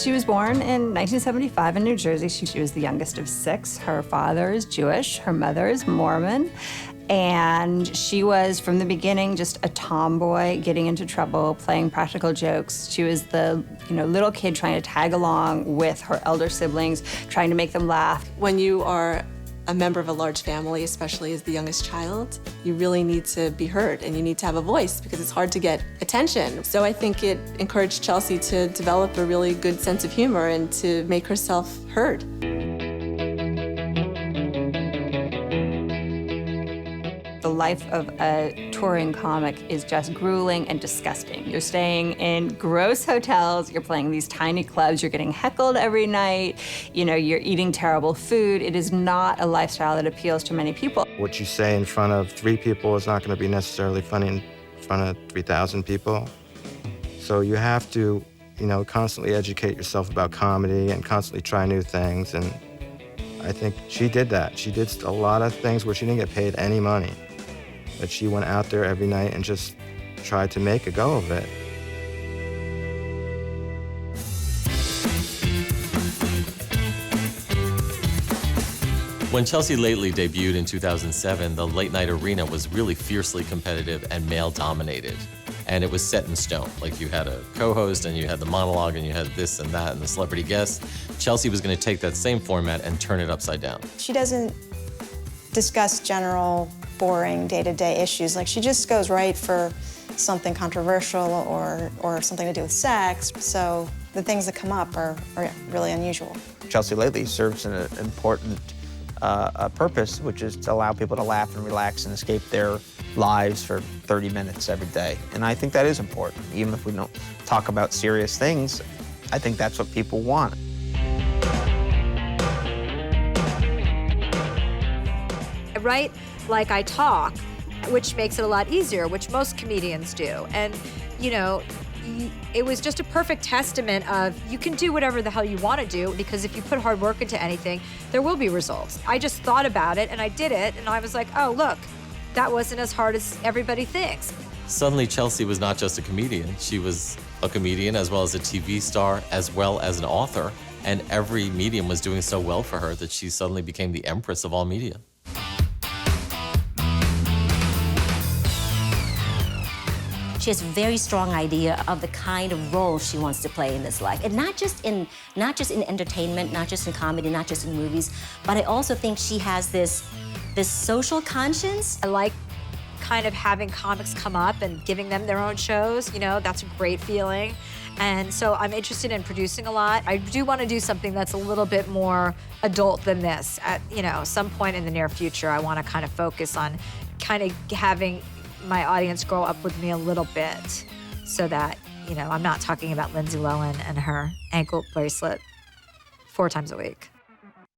She was born in 1975 in New Jersey. She was the youngest of 6. Her father is Jewish, her mother is Mormon, and she was, from the beginning, just a tomboy, getting into trouble, playing practical jokes. She was the, little kid trying to tag along with her elder siblings, trying to make them laugh. When you are a member of a large family, especially as the youngest child, you really need to be heard and you need to have a voice because it's hard to get attention. So I think it encouraged Chelsea to develop a really good sense of humor and to make herself heard. The life of a touring comic is just grueling and disgusting. You're staying in gross hotels, you're playing these tiny clubs, you're getting heckled every night, you're eating terrible food. It is not a lifestyle that appeals to many people. What you say in front of 3 people is not going to be necessarily funny in front of 3,000 people. So you have to, constantly educate yourself about comedy and constantly try new things. And I think she did that. She did a lot of things where she didn't get paid any money. But she went out there every night and just tried to make a go of it. When Chelsea Lately debuted in 2007, the late night arena was really fiercely competitive and male-dominated. And it was set in stone. Like, you had a co-host and you had the monologue and you had this and that and the celebrity guest. Chelsea was going to take that same format and turn it upside down. She doesn't discuss general, boring day-to-day issues. Like, she just goes right for something controversial or something to do with sex. So the things that come up are really unusual. Chelsea Lately serves an important purpose, which is to allow people to laugh and relax and escape their lives for 30 minutes every day. And I think that is important. Even if we don't talk about serious things, I think that's what people want. I write like I talk, which makes it a lot easier, which most comedians do. And, it was just a perfect testament of you can do whatever the hell you want to do, because if you put hard work into anything, there will be results. I just thought about it and I did it, and I was like, oh, look, that wasn't as hard as everybody thinks. Suddenly, Chelsea was not just a comedian. She was a comedian as well as a TV star, as well as an author. And every medium was doing so well for her that she suddenly became the empress of all media. She has a very strong idea of the kind of role she wants to play in this life. And not just in entertainment, not just in comedy, not just in movies, but I also think she has this social conscience. I like kind of having comics come up and giving them their own shows, that's a great feeling. And so I'm interested in producing a lot. I do want to do something that's a little bit more adult than this. At, some point in the near future, I want to kind of focus on kind of having my audience grow up with me a little bit so that, I'm not talking about Lindsay Lohan and her ankle bracelet 4 times a week.